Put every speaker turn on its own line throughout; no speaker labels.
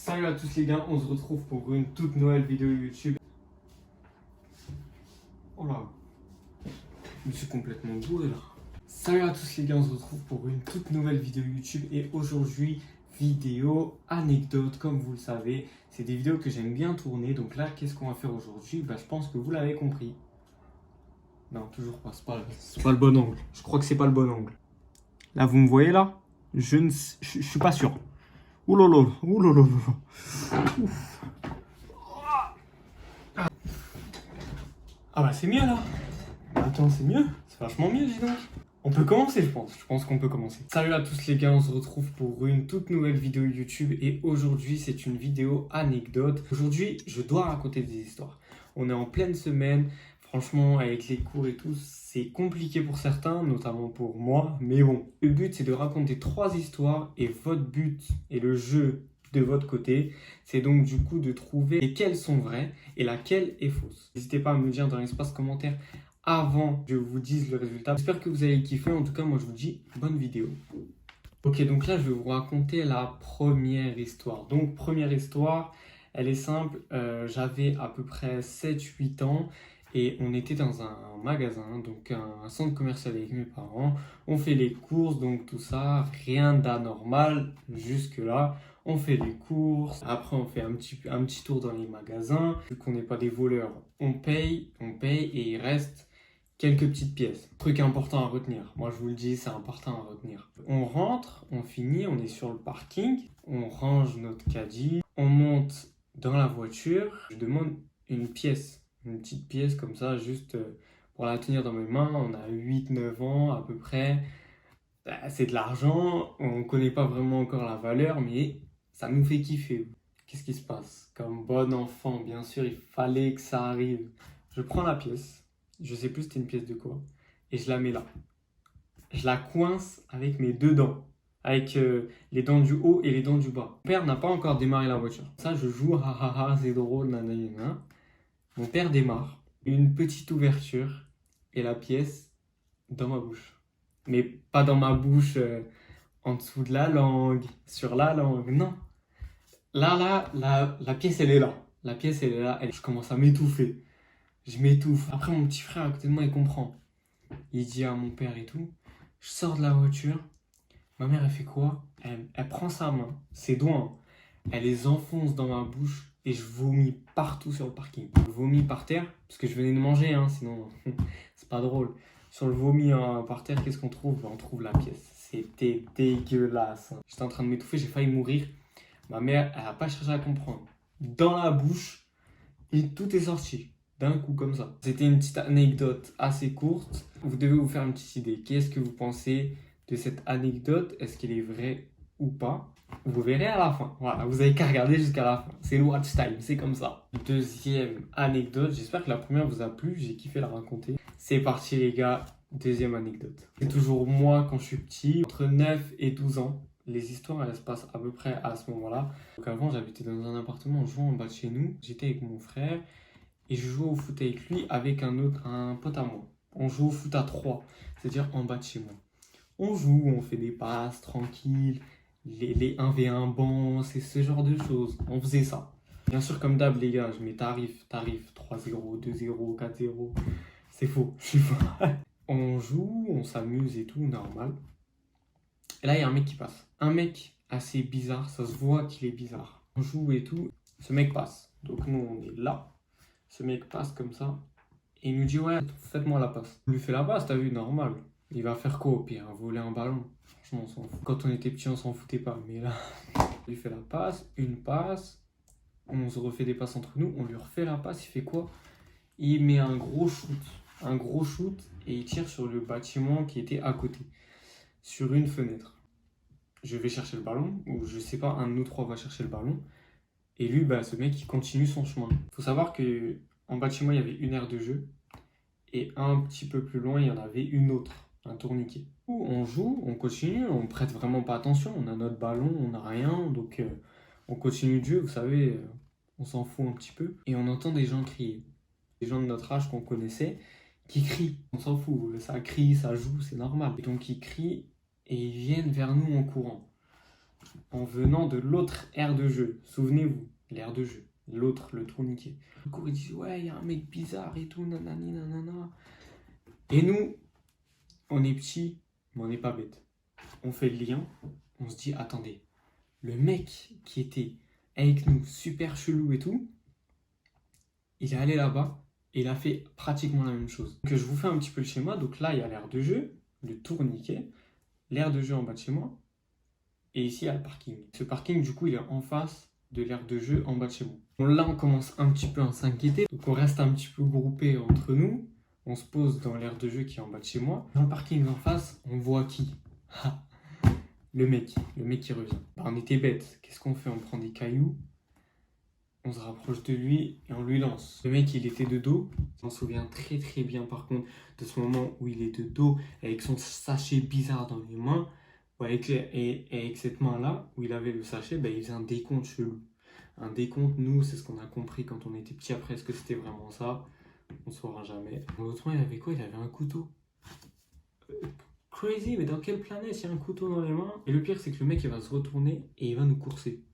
Salut à tous les gars, on se retrouve pour une toute nouvelle vidéo YouTube. Oh là, je me suis complètement bourré là. Salut à tous les gars, on se retrouve pour une toute nouvelle vidéo YouTube et aujourd'hui, vidéo anecdote comme vous le savez. C'est des vidéos que j'aime bien tourner, donc là, qu'est-ce qu'on va faire aujourd'hui? Je pense que vous l'avez compris. Non, toujours pas, c'est pas le bon angle. Je crois que c'est pas le bon angle. Là, vous me voyez là? Je suis pas sûr. Oulololo, oulololo. Ouf. Ah bah c'est mieux là. Attends, c'est mieux. C'est vachement mieux, dis donc. On peut commencer, je pense. Je pense qu'on peut commencer. Salut à tous les gars, on se retrouve pour une toute nouvelle vidéo YouTube et aujourd'hui c'est une vidéo anecdote. Aujourd'hui, je dois raconter des histoires. On est en pleine semaine. Franchement, avec les cours et tout, c'est compliqué pour certains, notamment pour moi. Mais bon, le but c'est de raconter 3 histoires et votre but et le jeu de votre côté, c'est donc du coup de trouver lesquelles sont vraies et laquelle est fausse. N'hésitez pas à me dire dans l'espace commentaire avant que je vous dise le résultat. J'espère que vous allez kiffer. En tout cas, moi je vous dis bonne vidéo. Ok, donc là je vais vous raconter la première histoire. Donc première histoire, elle est simple. J'avais à peu près 7-8 ans. Et on était dans un magasin, donc un centre commercial avec mes parents. On fait les courses, donc tout ça, rien d'anormal jusque-là. On fait les courses, après on fait un petit tour dans les magasins. Vu qu'on n'est pas des voleurs, on paye et il reste quelques petites pièces. Truc important à retenir, moi je vous le dis, c'est important à retenir. On rentre, on finit, on est sur le parking, on range notre caddie, on monte dans la voiture. Je demande une pièce. Une petite pièce comme ça, juste pour la tenir dans mes mains. On a 8-9 ans à peu près. C'est de l'argent, on ne connaît pas vraiment encore la valeur, mais ça nous fait kiffer. Qu'est-ce qui se passe? Comme bon enfant, bien sûr, il fallait que ça arrive. Je prends la pièce, je sais plus c'était une pièce de quoi, et je la mets là. Je la coince avec mes deux dents, avec les dents du haut et les dents du bas. Mon père n'a pas encore démarré la voiture. Ça, je joue, ha ha ha, c'est drôle, nanana. Mon père démarre, une petite ouverture et la pièce dans ma bouche. Mais pas dans ma bouche, en dessous de la langue, sur la langue, non. La pièce elle est là. La pièce elle est là, je commence à m'étouffer. Je m'étouffe. Après mon petit frère à côté de moi il comprend. Il dit à mon père et tout, je sors de la voiture. Ma mère elle fait quoi? Elle prend sa main, ses doigts, elle les enfonce dans ma bouche et je vomis partout sur le parking. Je vomis par terre, parce que je venais de manger, hein, sinon c'est pas drôle. Sur le vomi par terre, qu'est-ce qu'on trouve? On trouve la pièce. C'était dégueulasse. J'étais en train de m'étouffer, j'ai failli mourir. Ma mère, elle n'a pas cherché à comprendre. Dans la bouche, et tout est sorti. D'un coup comme ça. C'était une petite anecdote assez courte. Vous devez vous faire une petite idée. Qu'est-ce que vous pensez de cette anecdote? Est-ce qu'elle est vraie ou pas? Vous verrez à la fin. Voilà, vous avez qu'à regarder jusqu'à la fin. C'est le watch time, c'est comme ça. Deuxième anecdote. J'espère que la première vous a plu. J'ai kiffé la raconter. C'est parti les gars. Deuxième anecdote. C'est toujours moi quand je suis petit, entre 9 et 12 ans. Les histoires, elles se passent à peu près à ce moment-là. Donc avant, j'habitais dans un appartement en jouant en bas de chez nous. J'étais avec mon frère et je jouais au foot avec lui, avec un pote à moi. On joue au foot à 3, c'est-à-dire en bas de chez moi. On joue, on fait des passes tranquilles, les 1v1 bancs, c'est ce genre de choses. On faisait ça. Bien sûr, comme d'hab, les gars, je mets tarif 3-0, 2-0, 4-0. C'est faux, je suis faux. On joue, on s'amuse et tout, normal. Et là, il y a un mec qui passe. Un mec assez bizarre, ça se voit qu'il est bizarre. On joue et tout, ce mec passe. Donc nous, on est là. Ce mec passe comme ça. Et il nous dit, ouais, faites-moi la passe. On lui fait la passe, t'as vu, normal. Il va faire quoi au pire? Voler un ballon. Franchement, on s'en fout. Quand on était petit, on s'en foutait pas. Mais là, on lui fait la passe, une passe. On se refait des passes entre nous. On lui refait la passe, il fait quoi? Il met un gros shoot. Un gros shoot et il tire sur le bâtiment qui était à côté. Sur une fenêtre. Je vais chercher le ballon, ou je sais pas, un de nous trois va chercher le ballon. Et lui, bah, ce mec, il continue son chemin. Il faut savoir que en bas de chez moi, il y avait une aire de jeu. Et un petit peu plus loin, il y en avait une autre, un tourniquet. On joue, on continue, on prête vraiment pas attention. On a notre ballon, on n'a rien. Donc on continue de jouer, vous savez, on s'en fout un petit peu. Et on entend des gens crier. Des gens de notre âge qu'on connaissait qui crient. On s'en fout, ça crie, ça joue, c'est normal. Et donc ils crient et ils viennent vers nous en courant. en venant de l'autre aire de jeu. Souvenez-vous, l'aire de jeu. L'autre, le tourniquet. Du coup, ils disent, ouais, il y a un mec bizarre et tout, nanani, nanana. Et nous, on est petits, mais on n'est pas bêtes. On fait le lien, on se dit, attendez, le mec qui était avec nous, super chelou et tout, il est allé là-bas et il a fait pratiquement la même chose. Donc je vous fais un petit peu le schéma. Donc là, il y a l'aire de jeu, le tourniquet, l'aire de jeu en bas de chez moi, et ici, il y a le parking. Ce parking, du coup, il est en face de l'aire de jeu en bas de chez moi. Donc là, on commence un petit peu à s'inquiéter. Donc on reste un petit peu groupés entre nous. On se pose dans l'aire de jeu qui est en bas de chez moi. Dans le parking en face, on voit qui? Le mec qui revient. Bah, on était bêtes. Qu'est-ce qu'on fait? On prend des cailloux, on se rapproche de lui et on lui lance. Le mec, il était de dos. Je m'en souviens très très bien par contre de ce moment où il est de dos avec son sachet bizarre dans les mains. Ouais, et avec cette main-là, où il avait le sachet, bah, il faisait un décompte chelou. Un décompte, nous, c'est ce qu'on a compris quand on était petit. Après, est-ce que c'était vraiment ça? On ne saura jamais. L'autre main, il avait quoi? Il avait un couteau. Crazy, mais dans quelle planète il y a un couteau dans les mains? Et le pire, c'est que le mec, il va se retourner et il va nous courser.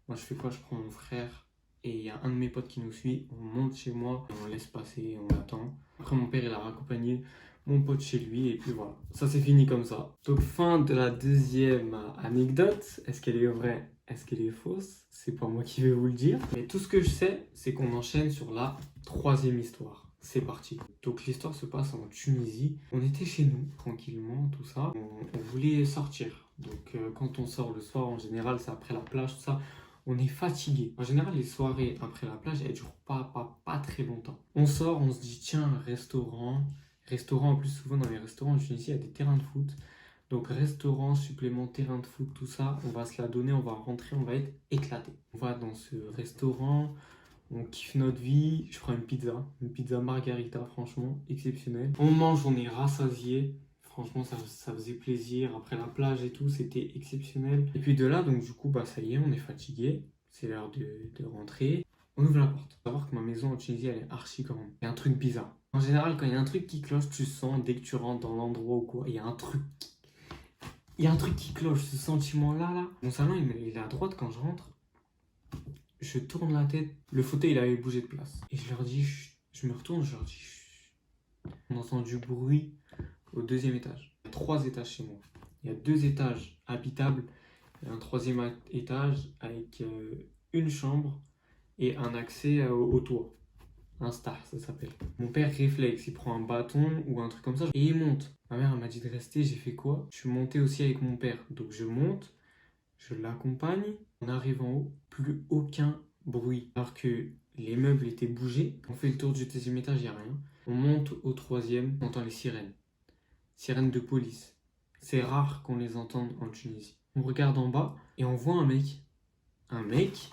Moi, je fais quoi? Je prends mon frère et il y a un de mes potes qui nous suit. On monte chez moi, on laisse passer, on attend. Après, mon père, il a raccompagné mon pote chez lui et puis voilà. Ça, c'est fini comme ça. Donc, fin de la deuxième anecdote. Est-ce qu'elle est vraie? Est-ce qu'elle est fausse? C'est pas moi qui vais vous le dire. Mais tout ce que je sais, c'est qu'on enchaîne sur la troisième histoire. C'est parti. Donc l'histoire se passe en Tunisie. On était chez nous, tranquillement, tout ça. On voulait sortir. Donc quand on sort le soir, en général, c'est après la plage, tout ça. On est fatigué. En général, les soirées après la plage, elles durent pas très longtemps. On sort, on se dit, tiens, restaurant. Restaurant, en plus, souvent dans les restaurants en Tunisie, il y a des terrains de foot. Donc restaurant, supplément, terrain de foot, tout ça, on va se la donner, on va rentrer, on va être éclaté. On va dans ce restaurant, on kiffe notre vie. Je prends une pizza margarita, franchement, exceptionnelle. On mange, on est rassasié. Franchement, ça faisait plaisir. Après la plage et tout, c'était exceptionnel. Et puis de là, donc du coup, bah ça y est, on est fatigué. C'est l'heure de rentrer. On ouvre la porte. Faut savoir que ma maison en Tunisie, elle est archi grande. Il y a un truc bizarre. En général, quand il y a un truc qui cloche, tu sens dès que tu rentres dans l'endroit ou quoi. Il y a un truc. Il y a un truc qui cloche, ce sentiment-là, là. Mon salon, il est à droite quand je rentre. Je tourne la tête, le fauteuil il avait bougé de place. Et je leur dis, chut. Je me retourne, je leur dis, chut. On entend du bruit au deuxième étage. Il y a 3 étages chez moi. Il y a 2 étages habitables et un troisième étage avec une chambre et un accès au toit. Un star, ça s'appelle. Mon père réflexe, il prend un bâton ou un truc comme ça et il monte. Ma mère elle m'a dit de rester, j'ai fait quoi? Je suis monté aussi avec mon père. Donc je monte, je l'accompagne. On arrive en haut, plus aucun bruit. Alors que les meubles étaient bougés. On fait le tour du deuxième étage, il n'y a rien. On monte au troisième, on entend les sirènes. Sirènes de police. C'est rare qu'on les entende en Tunisie. On regarde en bas et on voit un mec. Un mec,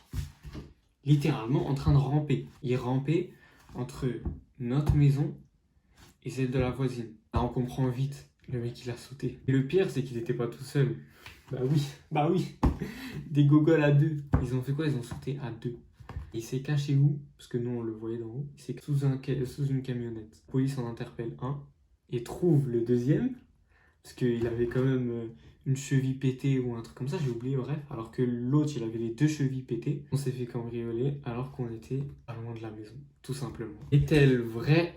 littéralement en train de ramper. Il rampait entre notre maison et celle de la voisine. Là, on comprend vite. Le mec, il a sauté. Et le pire, c'est qu'il n'était pas tout seul. Bah oui. Des gogoles à 2. Ils ont fait quoi? Ils ont sauté à 2. Il s'est caché où? Parce que nous, on le voyait d'en haut. Il s'est sous une camionnette. La police en interpelle un et trouve le deuxième. Parce qu'il avait quand même une cheville pétée ou un truc comme ça, j'ai oublié, bref. Alors que l'autre, il avait les 2 chevilles pétées. On s'est fait cambrioler alors qu'on était pas loin de la maison, tout simplement. Est-elle vraie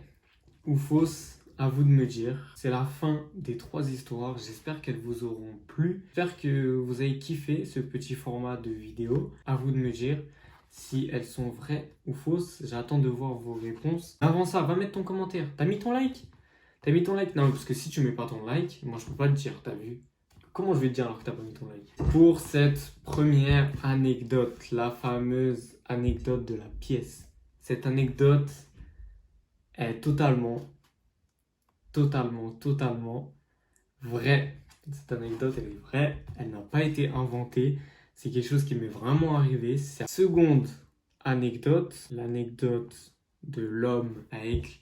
ou fausse? À vous de me dire. C'est la fin des 3 histoires. J'espère qu'elles vous auront plu. J'espère que vous avez kiffé ce petit format de vidéo. À vous de me dire si elles sont vraies ou fausses. J'attends de voir vos réponses. Avant ça, va mettre ton commentaire. T'as mis ton like? T'as mis ton like? Non, parce que si tu mets pas ton like, moi je peux pas te dire, t'as vu? Comment je vais te dire alors que t'as pas mis ton like? Pour cette première anecdote, la fameuse anecdote de la pièce. Cette anecdote est totalement vraie. Cette anecdote, elle est vraie. Elle n'a pas été inventée. C'est quelque chose qui m'est vraiment arrivé. C'est la seconde anecdote. L'anecdote de l'homme avec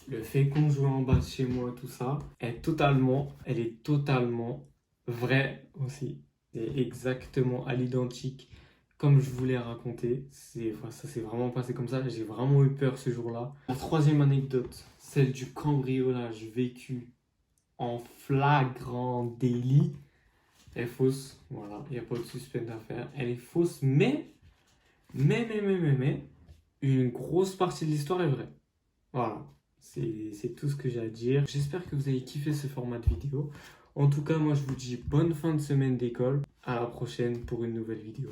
le fait qu'on jouait en bas de chez moi, tout ça, elle est totalement vraie aussi. C'est exactement à l'identique comme je voulais raconter. Ça s'est vraiment passé comme ça. J'ai vraiment eu peur ce jour-là. La troisième anecdote, celle du cambriolage vécu en flagrant délit. Elle est fausse, voilà, il n'y a pas de suspense à faire. Elle est fausse, mais, une grosse partie de l'histoire est vraie. Voilà, c'est tout ce que j'ai à dire. J'espère que vous avez kiffé ce format de vidéo. En tout cas, moi je vous dis bonne fin de semaine d'école. À la prochaine pour une nouvelle vidéo.